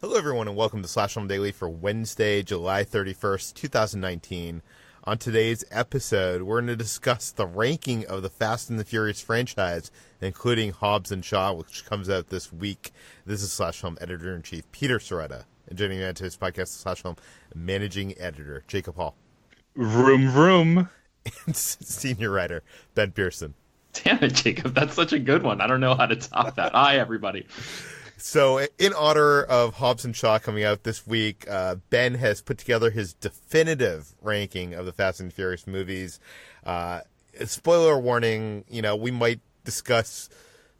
Hello, everyone, and welcome to Slash Film Daily for Wednesday, July 31st, 2019. On today's episode, we're going to discuss the ranking of the Fast and the Furious franchise, including Hobbs and Shaw, which comes out this week. This is Slash Film Editor-in-Chief Peter Sciretta, and joining me on today's podcast, Slash Film Managing Editor Jacob Hall. Vroom, vroom. And Senior Writer Ben Pearson. Damn it, Jacob. That's such a good one. I don't know how to top that. Hi, everybody. So, in honor of Hobbs and Shaw coming out this week, Ben has put together his definitive ranking of the Fast and Furious movies. Spoiler warning, we might discuss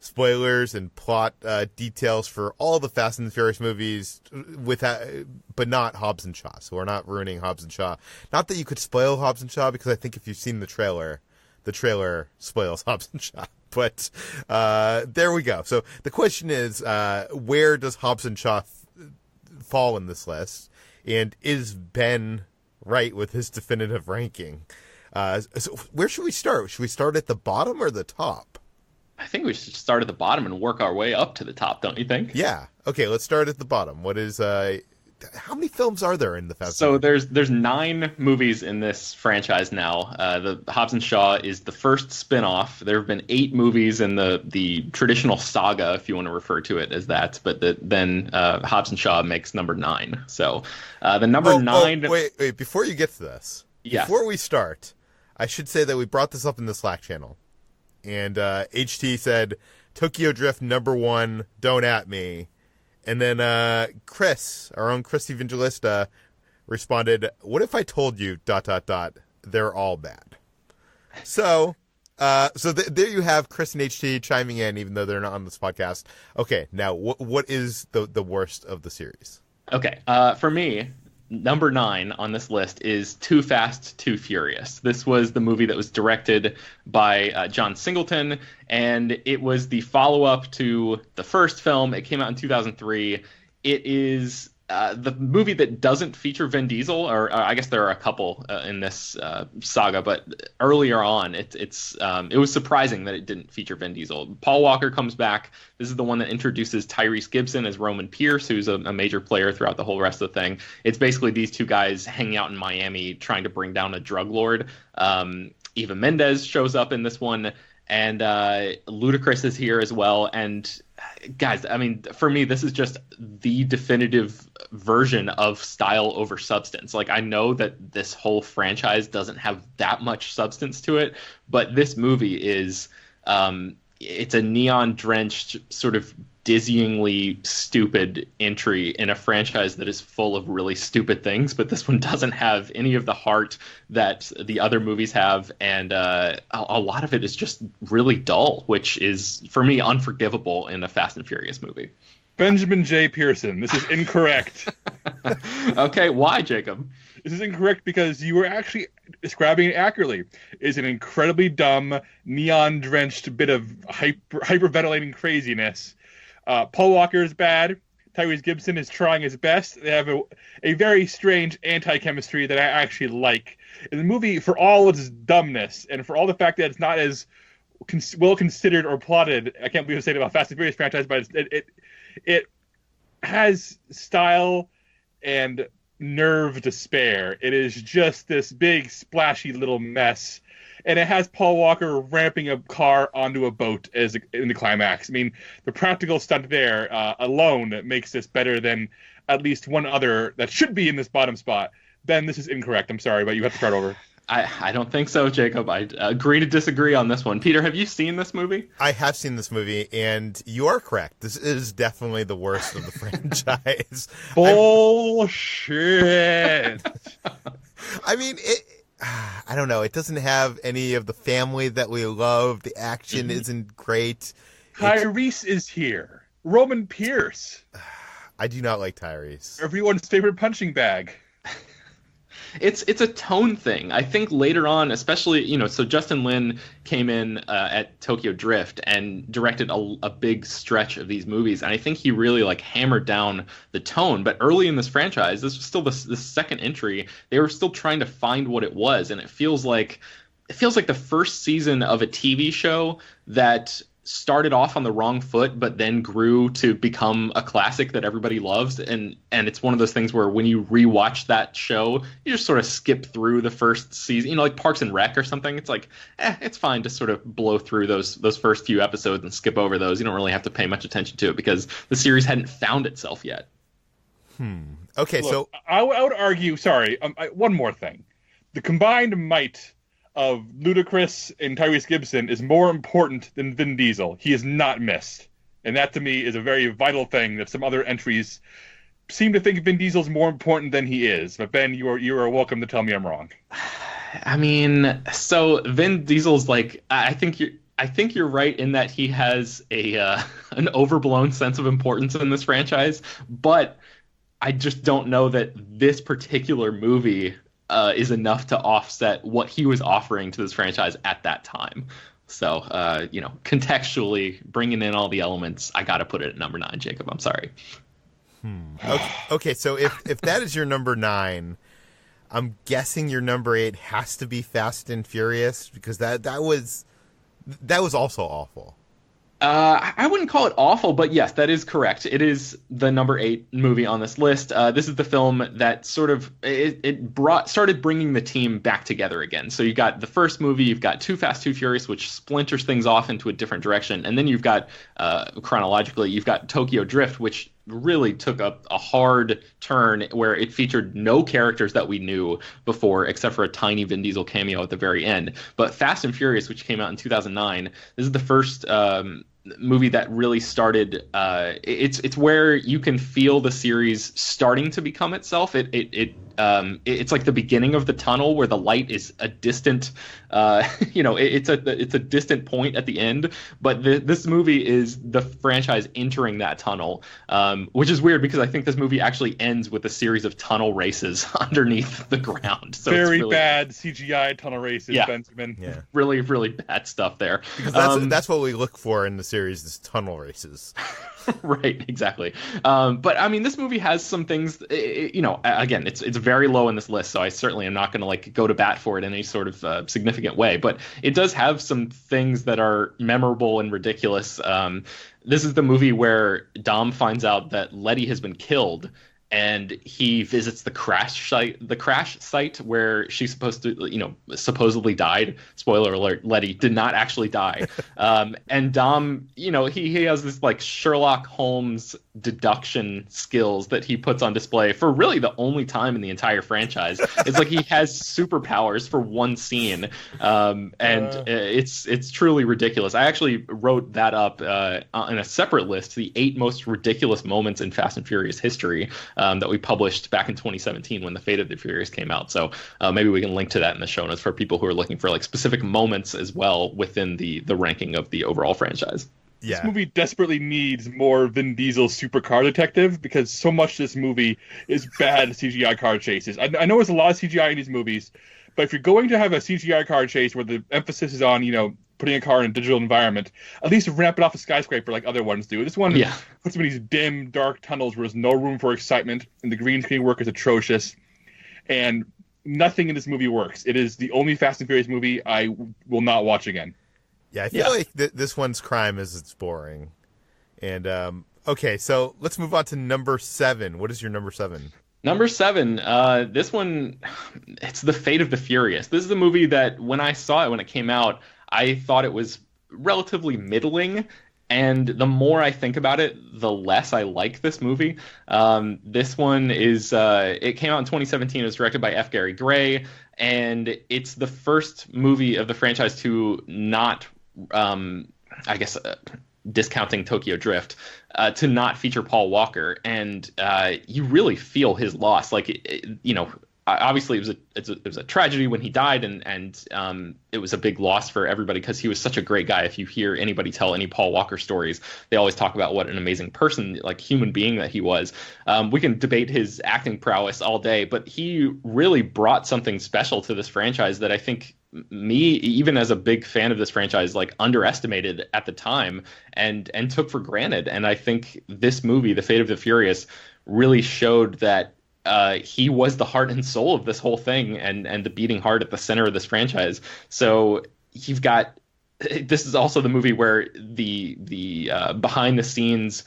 spoilers and plot details for all the Fast and Furious movies, but not Hobbs and Shaw. So we're not ruining Hobbs and Shaw. Not that you could spoil Hobbs and Shaw, because I think if you've seen the trailer spoils Hobbs and Shaw. But there we go. So the question is, where does Hobbs and Shaw fall in this list? And is Ben right with his definitive ranking? So where should we start? Should we start at the bottom or the top? I think we should start at the bottom and work our way up to the top, don't you think? Yeah. Okay, let's start at the bottom. What is how many films are there in the Fast? So there's 9 movies in this franchise now. The Hobbs and Shaw is the first spin-off. There have been 8 movies in the traditional saga, if you want to refer to it as that. But then Hobbs and Shaw makes number 9. So the number 9. Wait! Before you get to this, yes. Before we start, I should say that we brought this up in the Slack channel, and HT said Tokyo Drift number 1. Don't at me. And then Chris, our own Chris Evangelista, responded, "What if I told you ... they're all bad?" So there you have Chris and HT chiming in, even though they're not on this podcast. Okay, now what is the worst of the series? Okay, for me, number 9 on this list is Too Fast, Too Furious. This was the movie that was directed by John Singleton, and it was the follow-up to the first film. It came out in 2003. It is the movie that doesn't feature Vin Diesel, or I guess there are a couple in this saga, but earlier on, it was surprising that it didn't feature Vin Diesel. Paul Walker comes back. This is the one that introduces Tyrese Gibson as Roman Pearce, who's a major player throughout the whole rest of the thing. It's basically these two guys hanging out in Miami trying to bring down a drug lord. Eva Mendes shows up in this one, and Ludacris is here as well. And guys, I mean, for me, this is just the definitive version of style over substance. Like, I know that this whole franchise doesn't have that much substance to it, but this movie is, it's a neon-drenched, sort of dizzyingly stupid entry in a franchise that is full of really stupid things, but this one doesn't have any of the heart that the other movies have, and a lot of it is just really dull, which is, for me, unforgivable in a Fast and Furious movie. Benjamin J. Pearson, this is incorrect. Okay, why, Jacob? This is incorrect because you were actually describing it accurately. It's an incredibly dumb, neon-drenched bit of hyperventilating craziness. Paul Walker is bad. Tyrese Gibson is trying his best. They have a very strange anti-chemistry that I actually like. In the movie, for all its dumbness, and for all the fact that it's not as well considered or plotted, I can't believe I'm saying about Fast and Furious franchise, but it has style and nerve to spare. It is just this big, splashy little mess. And it has Paul Walker ramping a car onto a boat in the climax. I mean, the practical stunt there alone makes this better than at least one other that should be in this bottom spot. Ben, this is incorrect. I'm sorry, but you have to start over. I don't think so, Jacob. I agree to disagree on this one. Peter, have you seen this movie? I have seen this movie, and you are correct. This is definitely the worst of the franchise. Bullshit. I mean, I don't know. It doesn't have any of the family that we love. The action isn't great. Tyrese is here. Roman Pearce. I do not like Tyrese. Everyone's favorite punching bag. It's a tone thing. I think later on, especially, so Justin Lin came in at Tokyo Drift and directed a big stretch of these movies, and I think he really hammered down the tone. But early in this franchise, this was still the second entry. They were still trying to find what it was, and it feels like the first season of a TV show that started off on the wrong foot, but then grew to become a classic that everybody loves. And it's one of those things where when you rewatch that show, you just sort of skip through the first season, you know, like Parks and Rec or something. It's like, it's fine to sort of blow through those first few episodes and skip over those. You don't really have to pay much attention to it because the series hadn't found itself yet. Okay, Look, so I would argue, sorry, one more thing. The combined might of Ludacris and Tyrese Gibson is more important than Vin Diesel. He is not missed. And that, to me, is a very vital thing that some other entries seem to think Vin Diesel is more important than he is. But, Ben, you are welcome to tell me I'm wrong. I mean, so Vin Diesel's like, I think you're right in that he has an overblown sense of importance in this franchise, but I just don't know that this particular movie is enough to offset what he was offering to this franchise at that time. So, contextually, bringing in all the elements, I got to put it at number 9, Jacob. I'm sorry. Okay, so if that is your number 9, I'm guessing your number 8 has to be Fast and Furious, because that was also awful. I wouldn't call it awful, but yes, that is correct. It is the number 8 movie on this list. This is the film that sort of started bringing the team back together again. So you got the first movie, you've got Too Fast, Too Furious, which splinters things off into a different direction, and then you've got chronologically, you've got Tokyo Drift, which really took a hard turn where it featured no characters that we knew before except for a tiny Vin Diesel cameo at the very end. But Fast and Furious, which came out in 2009, this is the first movie that really started it's where you can feel the series starting to become itself. It's like the beginning of the tunnel where the light is a distant it's a distant point at the end, but this movie is the franchise entering that tunnel, which is weird because I think this movie actually ends with a series of tunnel races underneath the ground. So very bad CGI tunnel races, yeah. Benjamin. Yeah. Really, really bad stuff there. Because that's what we look for in the series, is tunnel races. Right, exactly. But I mean, this movie has some things, again, it's very low in this list, so I certainly am not going to go to bat for it in any sort of significant way, but it does have some things that are memorable and ridiculous. This is the movie where Dom finds out that Letty has been killed, and he visits the crash site where she's supposed to, supposedly died. Spoiler alert, Letty did not actually die. And Dom, he has this like Sherlock Holmes deduction skills that he puts on display for really the only time in the entire franchise. It's like he has superpowers for one scene. It's truly ridiculous. I actually wrote that up in a separate list, the 8 most ridiculous moments in Fast and Furious history, that we published back in 2017 when The Fate of the Furious came out. So maybe we can link to that in the show notes for people who are looking for like specific moments as well within the ranking of the overall franchise. Yeah. This movie desperately needs more Vin Diesel supercar detective, because so much of this movie is bad CGI car chases. I know there's a lot of CGI in these movies, but if you're going to have a CGI car chase where the emphasis is on, putting a car in a digital environment, at least ramp it off a skyscraper like other ones do. This one puts them in these dim, dark tunnels where there's no room for excitement, and the green screen work is atrocious, and nothing in this movie works. It is the only Fast and Furious movie I will not watch again. Yeah, I feel like this one's crime is it's boring. And, okay, so let's move on to number 7. What is your number 7? Number 7, this one, it's The Fate of the Furious. This is a movie that when I saw it when it came out, I thought it was relatively middling, and the more I think about it, the less I like this movie. This one is, it came out in 2017, it was directed by F. Gary Gray, and it's the first movie of the franchise to not, discounting Tokyo Drift, to not feature Paul Walker, and you really feel his loss. Like, obviously it was a tragedy when he died, and it was a big loss for everybody because he was such a great guy. If you hear anybody tell any Paul Walker stories, they always talk about what an amazing person, like human being, that he was. We can debate his acting prowess all day, but he really brought something special to this franchise that I think me, even as a big fan of this franchise, like underestimated at the time and took for granted. And I think this movie, The Fate of the Furious, really showed that he was the heart and soul of this whole thing, and the beating heart at the center of this franchise. So you've got this is also the movie where the behind the scenes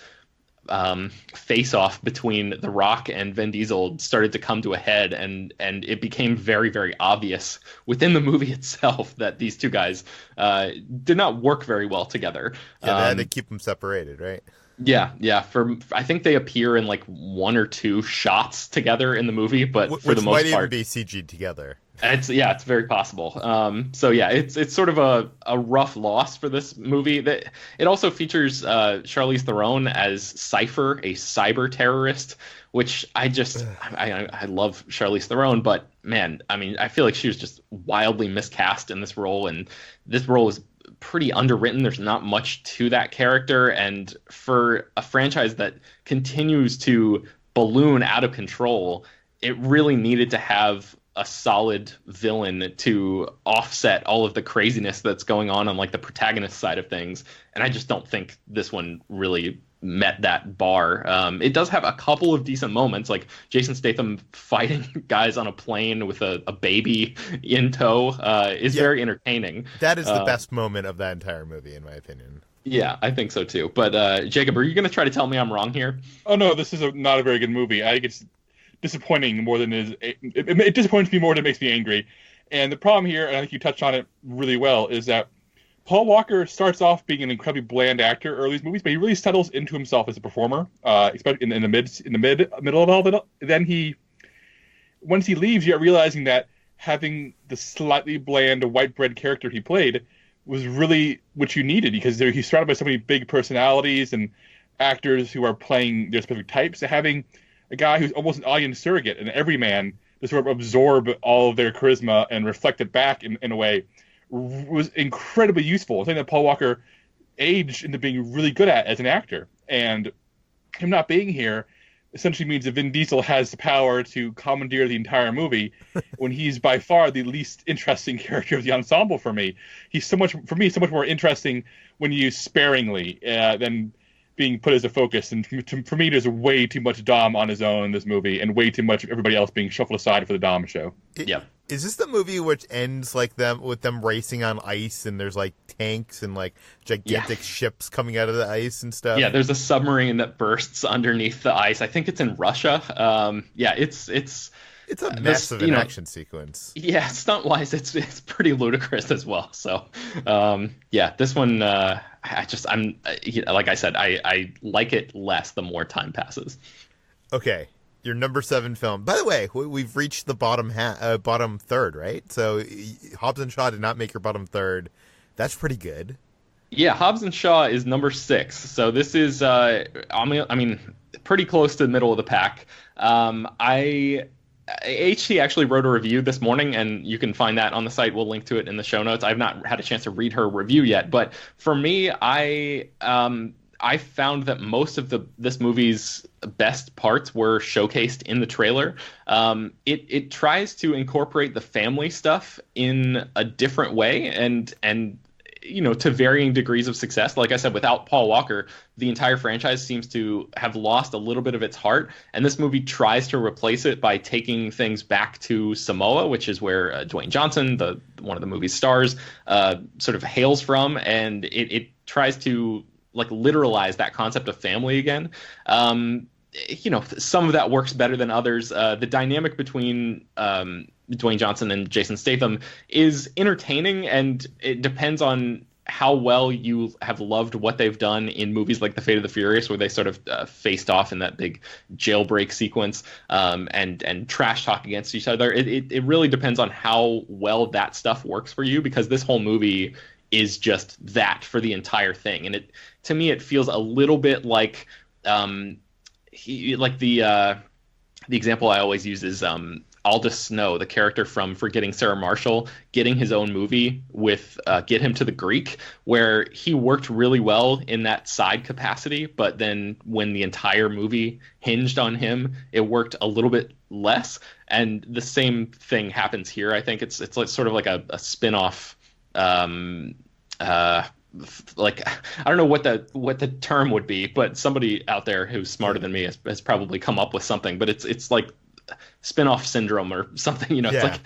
face off between The Rock and Vin Diesel started to come to a head, and it became very, very obvious within the movie itself that these two guys did not work very well together. Yeah, they had to keep them separated, right? Yeah. I think they appear in like one or two shots together in the movie, but for the most might part, even be CG'd together. It's very possible. So yeah, it's sort of a rough loss for this movie. That it also features Charlize Theron as Cypher, a cyber terrorist, which I love Charlize Theron, but man, I mean, I feel like she was just wildly miscast in this role, and this role is pretty underwritten. There's not much to that character, and for a franchise that continues to balloon out of control, it really needed to have a solid villain to offset all of the craziness that's going on like the protagonist side of things. And I just don't think this one really met that bar. It does have a couple of decent moments, like Jason Statham fighting guys on a plane with a baby in tow is very entertaining. That is the best moment of that entire movie, in my opinion. Yeah, I think so too. But Jacob, are you going to try to tell me I'm wrong here? Oh no, this is not a very good movie. I think it's disappointing more than it disappoints me more than it makes me angry. And the problem here, and I think you touched on it really well, is that Paul Walker starts off being an incredibly bland actor early in these movies, but he really settles into himself as a performer, especially in the middle of all of it. Then once he leaves, you're realizing that having the slightly bland white bread character he played was really what you needed, because he's surrounded by so many big personalities and actors who are playing their specific types. So having a guy who's almost an audience surrogate, an everyman, to sort of absorb all of their charisma and reflect it back in a way, was incredibly useful. Something that Paul Walker aged into being really good at as an actor. And him not being here essentially means that Vin Diesel has the power to commandeer the entire movie when he's by far the least interesting character of the ensemble for me. He's so much more interesting when used sparingly than being put as a focus. And for me, there's way too much Dom on his own in this movie, and way too much of everybody else being shuffled aside for the Dom show. Yeah. Is this the movie which ends like with them racing on ice, and there's like tanks and like gigantic ships coming out of the ice and stuff? Yeah, there's a submarine that bursts underneath the ice. I think it's in Russia. It's a mess of an action sequence. Yeah, stunt-wise, it's pretty ludicrous as well. So, this one, like I said, I like it less the more time passes. Okay, your number 7 film. By the way, we've reached the bottom third, right? So Hobbs and Shaw did not make your bottom third. That's pretty good. Yeah, Hobbs and Shaw is number 6. So this is, pretty close to the middle of the pack. HT actually wrote a review this morning, and you can find that on the site. We'll link to it in the show notes. I've not had a chance to read her review yet, but for me, I found that most of this movie's best parts were showcased in the trailer. It tries to incorporate the family stuff in a different way, and to varying degrees of success. Like I said, without Paul Walker, the entire franchise seems to have lost a little bit of its heart, and this movie tries to replace it by taking things back to Samoa, which is where Dwayne Johnson, one of the movie's stars, sort of hails from, and it tries to literalize that concept of family again. Some of that works better than others. The dynamic between Dwayne Johnson and Jason Statham is entertaining, and it depends on how well you have loved what they've done in movies like The Fate of the Furious, where they sort of faced off in that big jailbreak sequence and trash talk against each other. It really depends on how well that stuff works for you, because this whole movie is just that for the entire thing. And to me, it feels a little bit like the example I always use is Aldous Snow, the character from Forgetting Sarah Marshall, getting his own movie with Get Him to the Greek, where he worked really well in that side capacity, but then when the entire movie hinged on him, it worked a little bit less. And the same thing happens here. I think it's like sort of like a spin-off. I don't know what the term would be, but somebody out there who's smarter than me has probably come up with something. But it's like spin-off syndrome or something, Yeah. It's like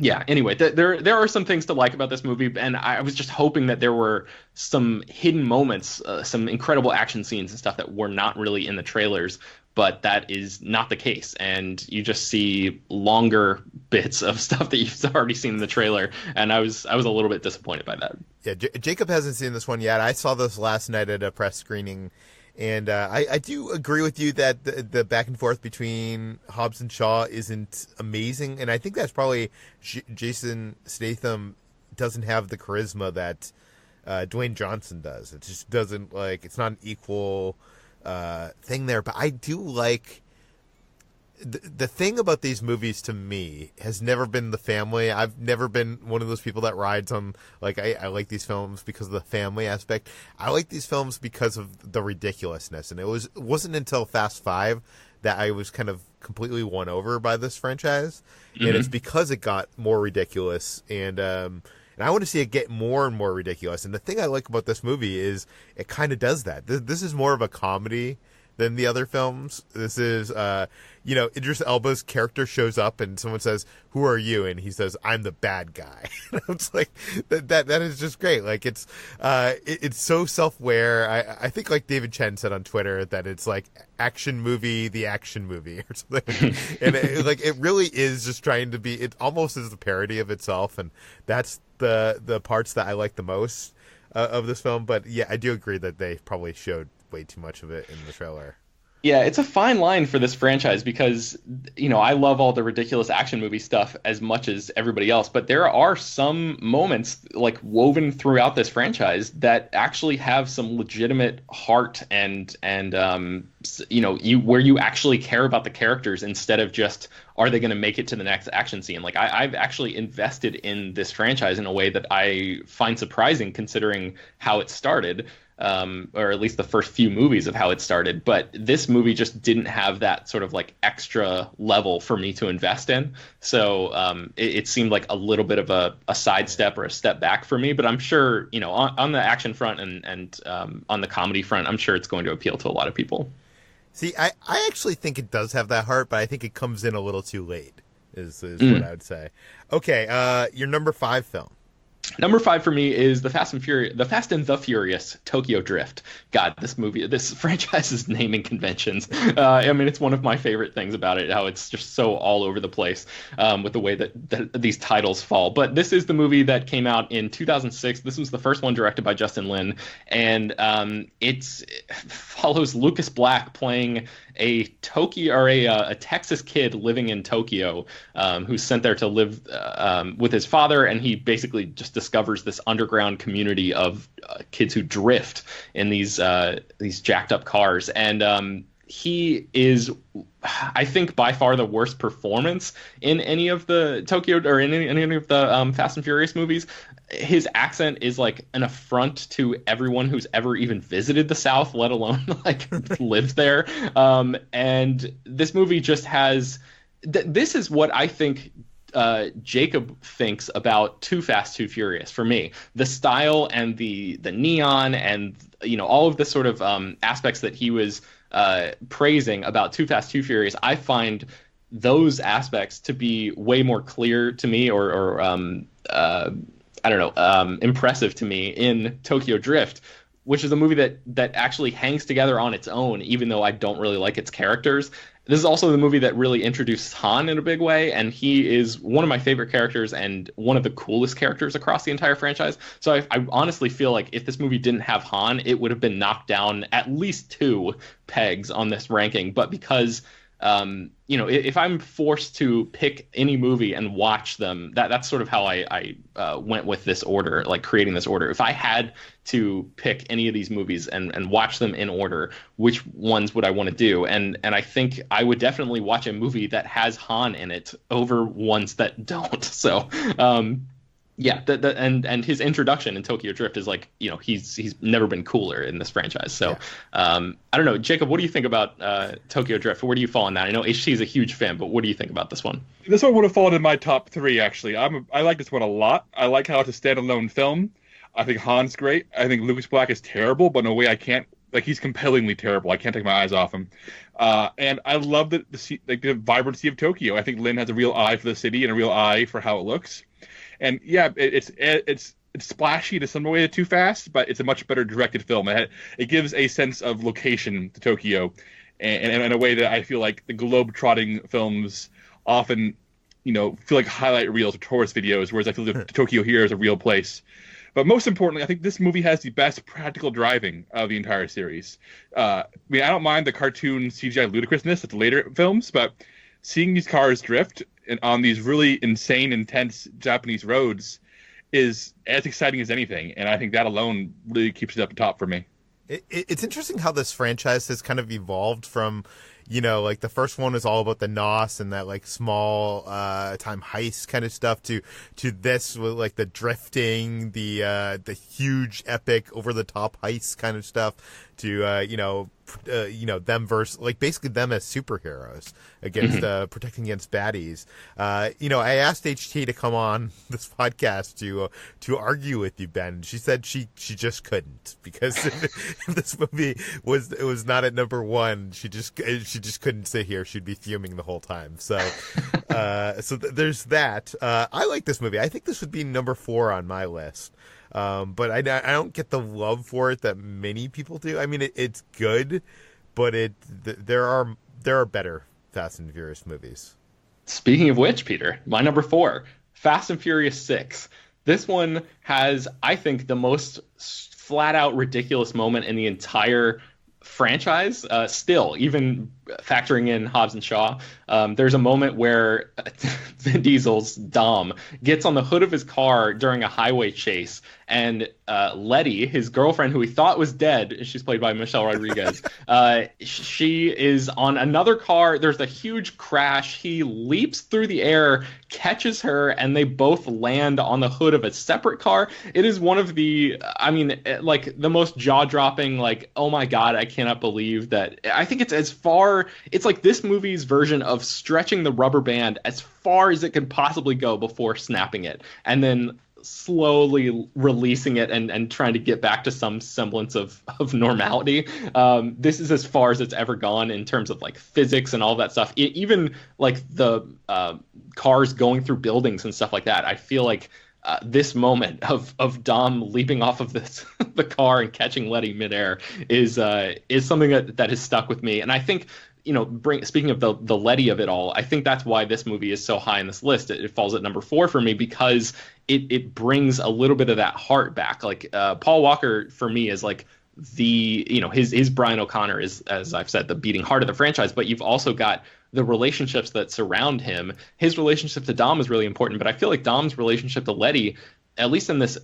Yeah, anyway, there are some things to like about this movie, and I was just hoping that there were some hidden moments, some incredible action scenes and stuff that were not really in the trailers, but that is not the case. And you just see longer bits of stuff that you've already seen in the trailer, and I was a little bit disappointed by that. Yeah, Jacob hasn't seen this one yet. I saw this last night at a press screening, and I do agree with you that the back and forth between Hobbs and Shaw isn't amazing, and I think that's probably Jason Statham doesn't have the charisma that Dwayne Johnson does. It just doesn't, like, it's not an equal thing there. But I do like the thing about these movies to me has never been the family. I've never been one of those people that rides on, like, I like these films because of the family aspect. I like these films because of the ridiculousness. And it wasn't until Fast Five that I was kind of completely won over by this franchise. Mm-hmm. And it's because it got more ridiculous. And I want to see it get more and more ridiculous. And the thing I like about this movie is it kind of does that. This is more of a comedy than the other films. This is, Idris Elba's character shows up and someone says, "Who are you?" And he says, "I'm the bad guy." And I was like, that is just great. Like, it's so self-aware. I think, like David Chen said on Twitter, that it's like action movie, the action movie or something. And it really is just trying to be, it almost is a parody of itself. And that's the parts that I like the most of this film. But yeah, I do agree that they probably showed way too much of it in the trailer. Yeah, it's a fine line for this franchise because, I love all the ridiculous action movie stuff as much as everybody else, but there are some moments like woven throughout this franchise that actually have some legitimate heart and where you actually care about the characters instead of just, are they going to make it to the next action scene? Like, I've actually invested in this franchise in a way that I find surprising considering how it started. Or at least the first few movies of how it started. But this movie just didn't have that sort of like extra level for me to invest in. So it seemed like a little bit of a sidestep or a step back for me. But I'm sure, on the action front and on the comedy front, I'm sure it's going to appeal to a lot of people. See, I actually think it does have that heart, but I think it comes in a little too late, is what I would say. Okay, your number 5 film. Number 5 for me is the Fast and the Furious Tokyo Drift. God, this franchise's naming conventions. It's one of my favorite things about it, how it's just so all over the place with the way that these titles fall. But this is the movie that came out in 2006. This was the first one directed by Justin Lin, and it follows Lucas Black playing a Texas kid living in Tokyo, who's sent there to live with his father, and he basically just discovers this underground community of kids who drift in these jacked up cars, and he is, I think, by far the worst performance in any of the Tokyo or in any of the Fast and Furious movies. His accent is like an affront to everyone who's ever even visited the South, let alone like lived there. And this movie just has. This is what I think Jacob thinks about Too Fast, Too Furious. For me, the style and the neon and all of the sort of aspects that he was praising about Too Fast, Too Furious, I find those aspects to be way more clear to me, or impressive to me in Tokyo Drift, which is a movie that actually hangs together on its own, even though I don't really like its characters. This is also the movie that really introduced Han in a big way, and he is one of my favorite characters and one of the coolest characters across the entire franchise. So I honestly feel like if this movie didn't have Han, it would have been knocked down at least 2 pegs on this ranking. But because if I'm forced to pick any movie and watch them, that's sort of how I went with this order, like creating this order. If I had to pick any of these movies and watch them in order, which ones would I want to do? And I think I would definitely watch a movie that has Han in it over ones that don't. So, yeah, and his introduction in Tokyo Drift is like, he's never been cooler in this franchise. So, yeah. I don't know, Jacob, what do you think about Tokyo Drift? Where do you fall on that? I know HT is a huge fan, but what do you think about this one? This one would have fallen in my top 3, actually. I like this one a lot. I like how it's a standalone film. I think Han's great. I think Lucas Black is terrible, but in a way I can't like he's compellingly terrible. I can't take my eyes off him. And I love the vibrancy of Tokyo. I think Lin has a real eye for the city and a real eye for how it looks. And yeah, it's splashy to some way too fast, but it's a much better directed film. It gives a sense of location to Tokyo, and in a way that I feel like the globe-trotting films often, feel like highlight reels or tourist videos, whereas I feel that Tokyo here is a real place. But most importantly, I think this movie has the best practical driving of the entire series. I don't mind the cartoon CGI ludicrousness of the later films, but seeing these cars drift on these really insane, intense Japanese roads is as exciting as anything. And I think that alone really keeps it up the top for me. It's interesting how this franchise has kind of evolved from, like the first one is all about the NOS and that like small time heist kind of stuff to this with like the drifting, the huge epic over the top heist kind of stuff to them versus like basically them as superheroes against protecting against baddies. I asked HT to come on this podcast to argue with you, Ben. She said she just couldn't because if this movie was not at number one, she just couldn't sit here. She'd be fuming the whole time. So there's that. I like this movie. I think this would be number 4 on my list. But I don't get the love for it that many people do. I mean, it's good, but there are better Fast and Furious movies. Speaking of which, Peter, my number 4, Fast and Furious 6. This one has, I think, the most flat out ridiculous moment in the entire franchise. Still, even factoring in Hobbs and Shaw, there's a moment where Vin Diesel's Dom gets on the hood of his car during a highway chase, and Letty, his girlfriend, who he thought was dead, she's played by Michelle Rodriguez, she is on another car. There's a huge crash. He leaps through the air, catches her, and they both land on the hood of a separate car. It is one of the, like the most jaw-dropping, like, oh my God, I cannot believe that. I think it's like this movie's version of stretching the rubber band as far as it can possibly go before snapping it, and then slowly releasing it and trying to get back to some semblance of normality. This is as far as it's ever gone in terms of like physics and all that stuff. Even like the cars going through buildings and stuff like that. I feel like this moment of Dom leaping off of the car and catching Letty midair is something that has stuck with me. And I think, speaking of the Letty of it all, I think that's why this movie is so high in this list. It falls at number 4 for me because it brings a little bit of that heart back. Like Paul Walker for me is like his Brian O'Connor is, as I've said, the beating heart of the franchise. But you've also got the relationships that surround him. His relationship to Dom is really important, but I feel like Dom's relationship to Letty, at least in this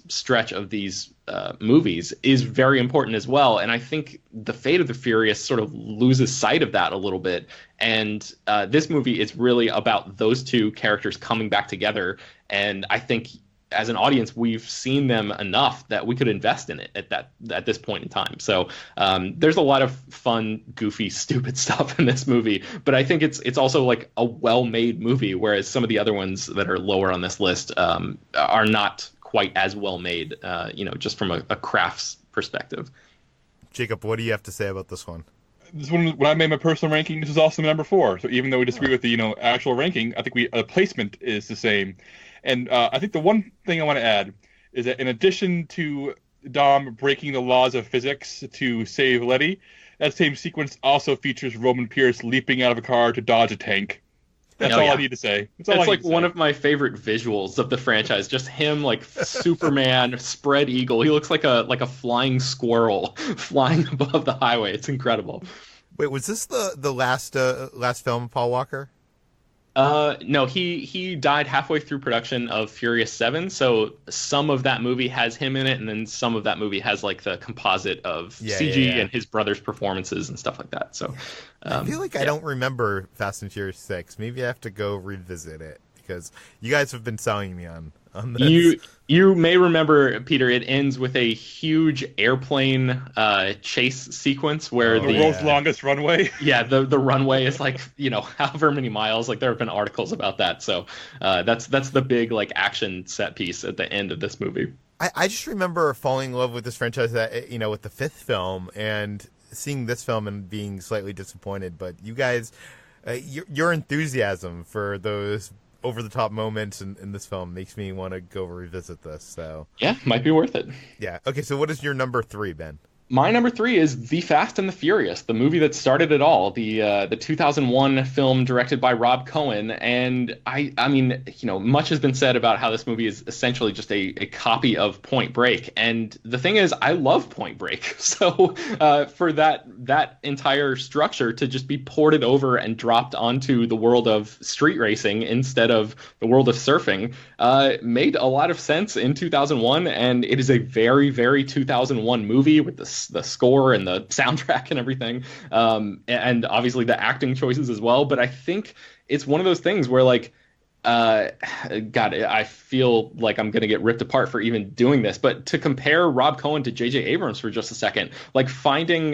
stretch of these movies, is very important as well. And I think the Fate of the Furious sort of loses sight of that a little bit. And this movie is really about those two characters coming back together. And I think as an audience, we've seen them enough that we could invest in it at this point in time. So there's a lot of fun, goofy, stupid stuff in this movie, but I think it's also like a well-made movie, whereas some of the other ones that are lower on this list are not quite as well made, just from a crafts perspective. Jacob, what do you have to say about this one? This one, when I made my personal ranking, this is also number 4. So even though we disagree with the actual ranking, I think the placement is the same. And I think the one thing I want to add is that in addition to Dom breaking the laws of physics to save Letty, that same sequence also features Roman Pearce leaping out of a car to dodge a tank. That's all I need to say. It's like one of my favorite visuals of the franchise. Just him, like Superman, spread eagle. He looks like a flying squirrel flying above the highway. It's incredible. Wait, was this the last film of Paul Walker? No, he died halfway through production of Furious 7, so some of that movie has him in it, and then some of that movie has like the composite of CG and his brother's performances and stuff like that. So I feel like I don't remember Fast and Furious 6. Maybe I have to go revisit it because you guys have been selling me on this. You may remember, Peter, it ends with a huge airplane chase sequence where the world's longest runway. Yeah, the runway is like, however many miles. Like there have been articles about that. So that's the big like action set piece at the end of this movie. I just remember falling in love with this franchise that, with the fifth film and seeing this film and being slightly disappointed. But you guys, your enthusiasm for those over-the-top moments in this film makes me want to go revisit this. So Yeah, might be worth it. yeah. Okay, so what is your number 3, Ben? My number 3 is The Fast and the Furious, the movie that started it all, the 2001 film directed by Rob Cohen. And I mean, much has been said about how this movie is essentially just a copy of Point Break. And the thing is, I love Point Break. So for that entire structure to just be ported over and dropped onto the world of street racing instead of the world of surfing made a lot of sense in 2001. And it is a very, very 2001 movie with the score and the soundtrack and everything, and obviously the acting choices as well. But I think it's one of those things where, like, God, I feel like I'm going to get ripped apart for even doing this. But to compare Rob Cohen to J.J. Abrams for just a second, like finding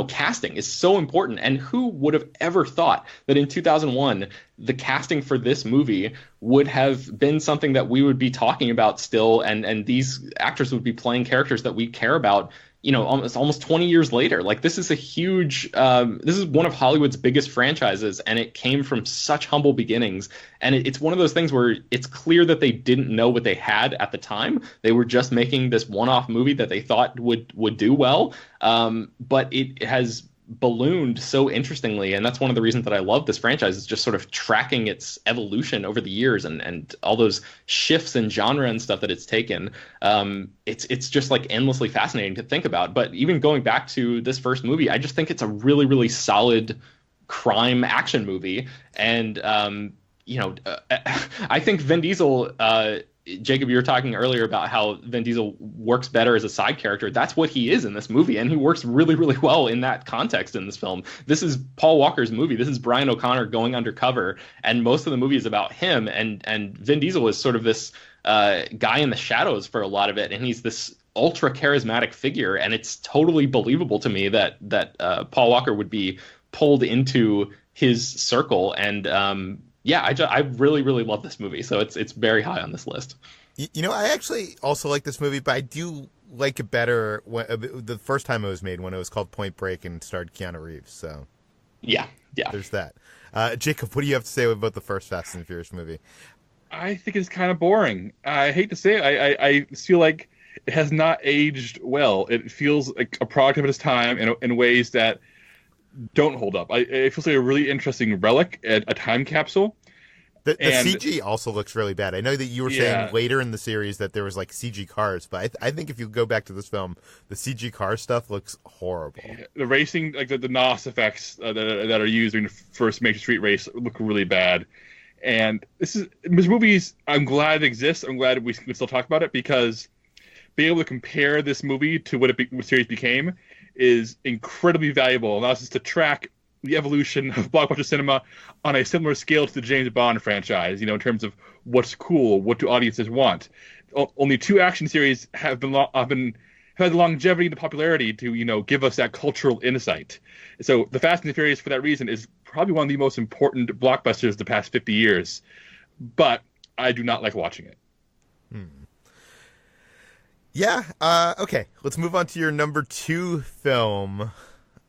casting is so important. And who would have ever thought that in 2001, the casting for this movie would have been something that we would be talking about still, and these actors would be playing characters that we care about, almost 20 years later. Like, this is a huge, this is one of Hollywood's biggest franchises, and it came from such humble beginnings. And it's one of those things where it's clear that they didn't know what they had at the time. They were just making this one-off movie that they thought would do well. But it has ballooned so interestingly, and that's one of the reasons that I love this franchise, is just sort of tracking its evolution over the years and all those shifts in genre and stuff that it's taken. It's just like endlessly fascinating to think about. But even going back to this first movie, I just think it's a really, really solid crime action movie. And I think Vin Diesel, Jacob, you were talking earlier about how Vin Diesel works better as a side character. That's what he is in this movie, and he works really, really well in that context in this film. This is Paul Walker's movie. This is Brian O'Connor going undercover, and most of the movie is about him, and Vin Diesel is sort of this guy in the shadows for a lot of it, and he's this ultra charismatic figure, and it's totally believable to me that Paul Walker would be pulled into his circle. And I really, really love this movie, so it's very high on this list. I actually also like this movie, but I do like it better the first time it was made, when it was called Point Break and starred Keanu Reeves. So yeah, there's that. Jacob, what do you have to say about the first Fast and Furious movie? I think it's kind of boring. I hate to say it. I feel like it has not aged well. It feels like a product of its time in ways that don't hold up. It feels like a really interesting relic, a time capsule. The CG also looks really bad. I know that you were saying later in the series that there was like CG cars, but I think if you go back to this film, the CG car stuff looks horrible. The racing, like the NOS effects that are used during the first major street race, look really bad. And this movie's, I'm glad it exists. I'm glad we can still talk about it, because being able to compare this movie to what the series became is incredibly valuable. It allows us to track the evolution of blockbuster cinema on a similar scale to the James Bond franchise, in terms of what's cool, what do audiences want. Only 2 action series have had the longevity and the popularity to, give us that cultural insight. So The Fast and the Furious, for that reason, is probably one of the most important blockbusters of the past 50 years. But I do not like watching it. Yeah. Okay. Let's move on to your number 2 film.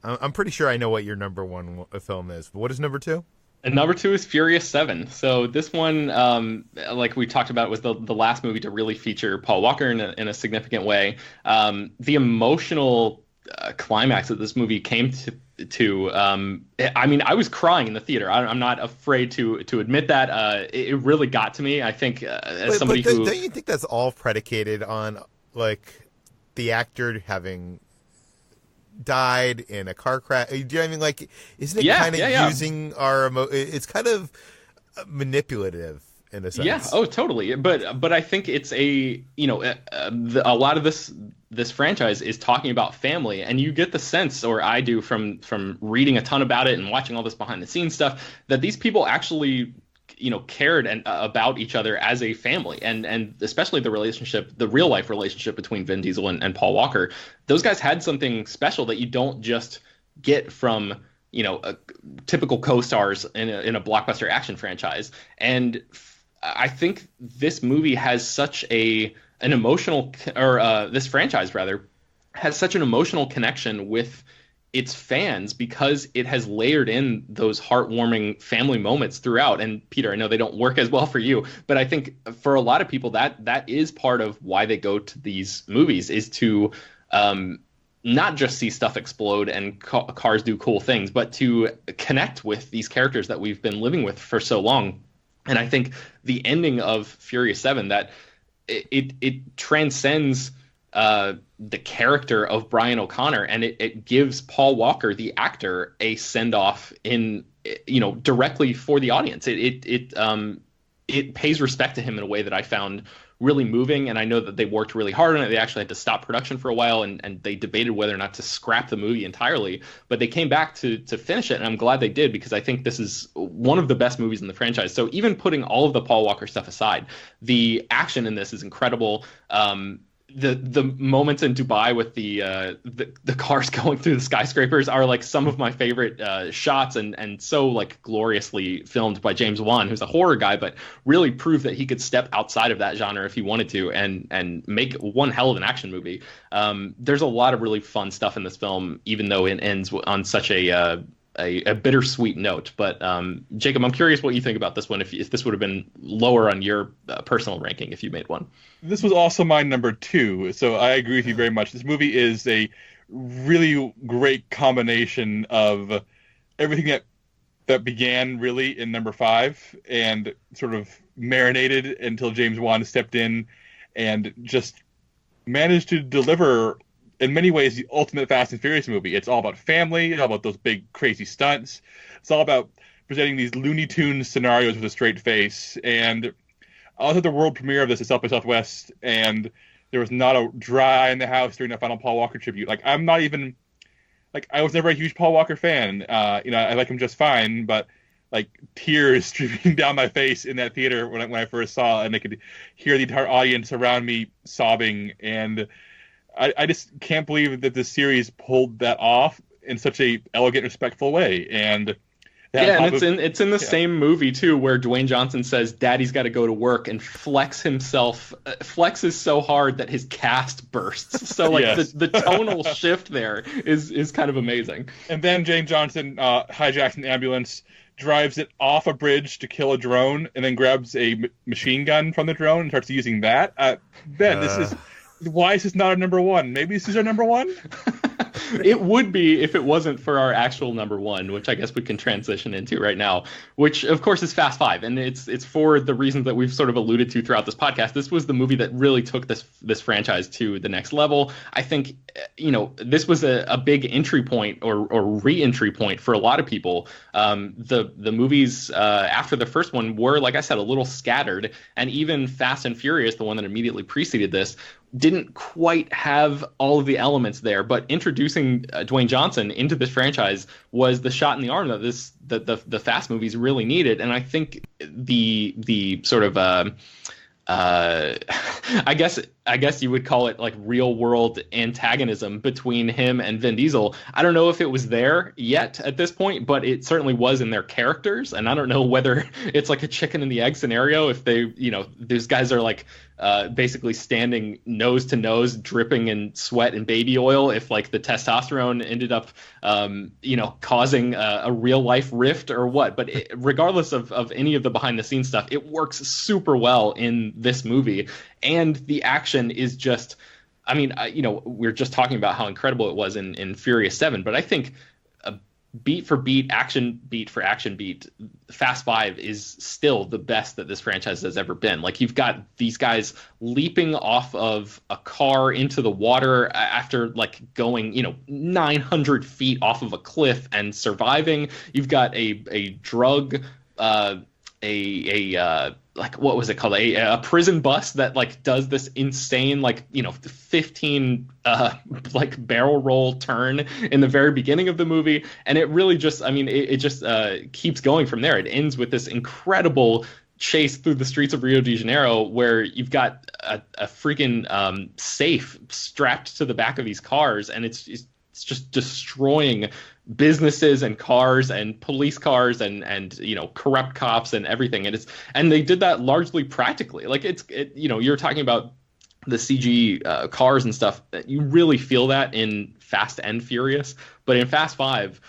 I'm pretty sure I know what your number 1 film is, but what is number 2? And number 2 is Furious 7. So this one, like we talked about, was the last movie to really feature Paul Walker in a significant way. The emotional climax that this movie came to I mean, I was crying in the theater. I'm not afraid to admit that. It really got to me. I think as somebody who... Don't you think that's all predicated on, like, the actor having died in a car crash? Do you know what I mean? Like, isn't it kind of using our it's kind of manipulative in a sense? Yeah. Oh, totally. But I think it's a lot of this franchise is talking about family, and you get the sense, or I do from reading a ton about it and watching all this behind the scenes stuff, that these people actually cared about each other as a family, and especially the real life relationship between Vin Diesel and Paul Walker. Those guys had something special that you don't just get from typical co-stars in a blockbuster action franchise. And I think this movie has such a an emotional, or this franchise rather, has such an emotional connection with its fans because it has layered in those heartwarming family moments throughout. And Peter, I know they don't work as well for you, but I think for a lot of people that is part of why they go to these movies, is to not just see stuff explode and cars do cool things, but to connect with these characters that we've been living with for so long. And I think the ending of Furious 7, that it transcends the character of Brian O'Connor, and it gives Paul Walker, the actor, a send-off in, directly for the audience. It pays respect to him in a way that I found really moving, and I know that they worked really hard on it. They actually had to stop production for a while, and they debated whether or not to scrap the movie entirely, but they came back to finish it, and I'm glad they did, because I think this is one of the best movies in the franchise. So even putting all of the Paul Walker stuff aside, the action in this is incredible. The moments in Dubai with the cars going through the skyscrapers are like some of my favorite shots, and so like gloriously filmed by James Wan, who's a horror guy, but really proved that he could step outside of that genre if he wanted to and make one hell of an action movie. There's a lot of really fun stuff in this film, even though it ends on such a bittersweet note. But Jacob, I'm curious what you think about this one, if this would have been lower on your personal ranking if you made one. This was also my number 2, so I agree with you very much. This movie is a really great combination of everything that began really in number 5 and sort of marinated until James Wan stepped in and just managed to deliver, in many ways, the ultimate Fast and Furious movie. It's all about family, it's all about those big, crazy stunts. It's all about presenting these Looney Tunes scenarios with a straight face. And I was at the world premiere of this at South by Southwest, and there was not a dry eye in the house during the final Paul Walker tribute. Like, I'm not even... Like, I was never a huge Paul Walker fan. I like him just fine, but, like, tears streaming down my face in that theater when I first saw it, and I could hear the entire audience around me sobbing, and I just can't believe that this series pulled that off in such a elegant, respectful way. And it's in the same movie too, where Dwayne Johnson says Daddy's got to go to work and flexes so hard that his cast bursts. So like yes. the tonal shift there is kind of amazing. And then Dwayne Johnson hijacks an ambulance, drives it off a bridge to kill a drone, and then grabs a machine gun from the drone and starts using that. Why is this not a number 1? Maybe this is our number 1? It would be if it wasn't for our actual number 1, which I guess we can transition into right now, which of course is Fast 5. And it's for the reasons that we've sort of alluded to throughout this podcast. This was the movie that really took this franchise to the next level. I think, this was a big entry point or re-entry point for a lot of people. The movies after the first one were, like I said, a little scattered. And even Fast and Furious, the one that immediately preceded this, didn't quite have all of the elements there, but introducing Dwayne Johnson into this franchise was the shot in the arm that the Fast movies really needed. And I think the sort of I guess you would call it like real world antagonism between him and Vin Diesel. I don't know if it was there yet at this point, but it certainly was in their characters. And I don't know whether it's like a chicken and the egg scenario, if they, these guys are like basically standing nose to nose, dripping in sweat and baby oil, if like the testosterone ended up, causing a real life rift or what. But regardless of any of the behind the scenes stuff, it works super well in this movie. And the action is just, we're just talking about how incredible it was in Furious 7, but I think beat for beat, action beat for action beat, Fast 5 is still the best that this franchise has ever been. Like, you've got these guys leaping off of a car into the water after like going, 900 feet off of a cliff and surviving. You've got a drug, like, what was it called? A prison bus that like does this insane 15 like barrel roll turn in the very beginning of the movie, and it really just it just keeps going from there. It ends with this incredible chase through the streets of Rio de Janeiro, where you've got a freaking safe strapped to the back of these cars, and it's just destroying businesses and cars and police cars and corrupt cops and everything. And they did that largely practically. Like, you're talking about the CG cars and stuff, you really feel that in Fast and Furious. But in Fast 5,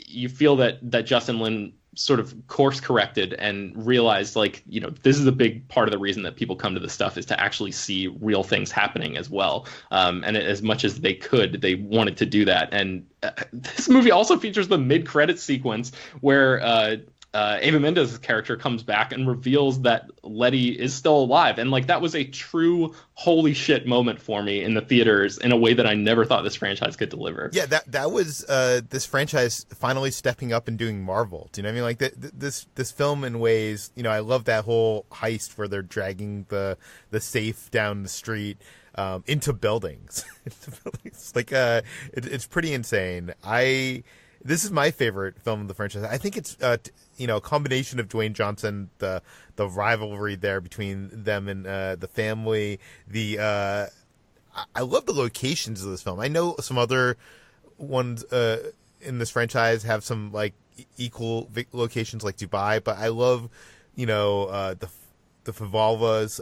you feel that Justin Lin sort of course corrected and realized, like, you know, this is a big part of the reason that people come to this stuff is to actually see real things happening as well. And as much as they could, they wanted to do that. And this movie also features the mid-credit sequence where Ava Mendes' character comes back and reveals that Letty is still alive. And like, that was a true holy shit moment for me in the theaters in a way that I never thought this franchise could deliver. Yeah, that was this franchise finally stepping up and doing Marvel. Do you know what I mean? Like this film in ways, you know, I love that whole heist where they're dragging the safe down the street into buildings. Like it's pretty insane. This is my favorite film of the franchise. I think it's you know, a combination of Dwayne Johnson, the rivalry there between them and the family. I love the locations of this film. I know some other ones in this franchise have some like equal locations like Dubai, but I love, you know, the Favalvas,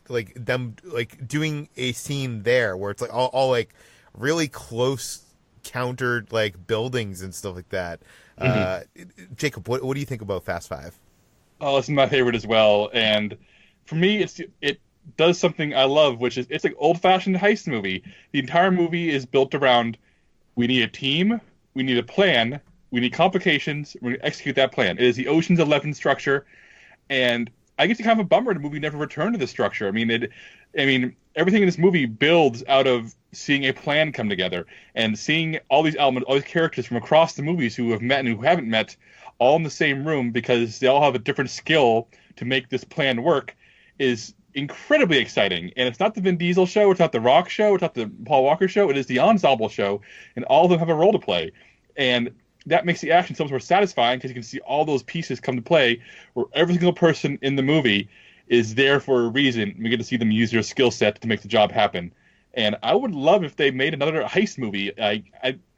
like them like doing a scene there where it's like all like really close countered like buildings and stuff like that. Jacob, what do you think about Fast 5? Oh, it's my favorite as well. And for me, it does something I love, which is it's like old-fashioned heist movie. The entire movie is built around, we need a team, we need a plan, we need complications, we're going to execute that plan. It is the Ocean's 11 structure, and I guess it's kind of a bummer the movie never returned to the structure. I mean, everything in this movie builds out of seeing a plan come together and seeing all these elements, all these characters from across the movies who have met and who haven't met, all in the same room because they all have a different skill to make this plan work, is incredibly exciting. And it's not the Vin Diesel show, it's not the Rock show, it's not the Paul Walker show, it is the ensemble show, and all of them have a role to play. And that makes the action so much more satisfying because you can see all those pieces come to play where every single person in the movie is there for a reason. We get to see them use their skill set to make the job happen. And I would love if they made another heist movie. I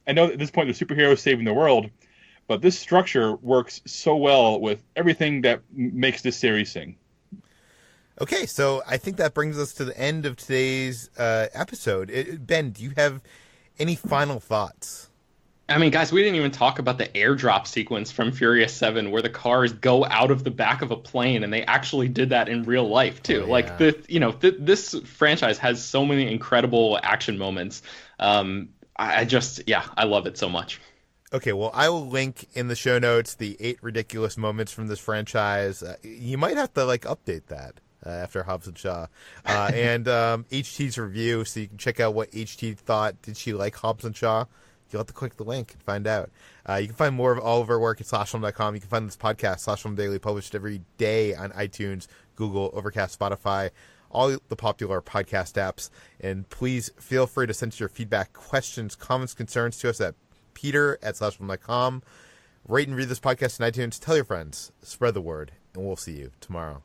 know that at this point they're superheroes saving the world, but this structure works so well with everything that makes this series sing. Okay, so I think that brings us to the end of today's episode. Ben, do you have any final thoughts? I mean, guys, we didn't even talk about the airdrop sequence from Furious 7 where the cars go out of the back of a plane, and they actually did that in real life, too. Oh, yeah. This franchise has so many incredible action moments. I love it so much. Okay, well, I will link in the show notes the 8 ridiculous moments from this franchise. You might have to, update that after Hobbs and Shaw. And HT's review, so you can check out what HT thought. Did she like Hobbs and Shaw? You'll have to click the link and find out. You can find more of all of our work at slashfilm.com. You can find this podcast, Slash Film Daily, published every day on iTunes, Google, Overcast, Spotify, all the popular podcast apps. And please feel free to send your feedback, questions, comments, concerns to us at peter@slashfilm.com. Rate and read this podcast on iTunes. Tell your friends. Spread the word. And we'll see you tomorrow.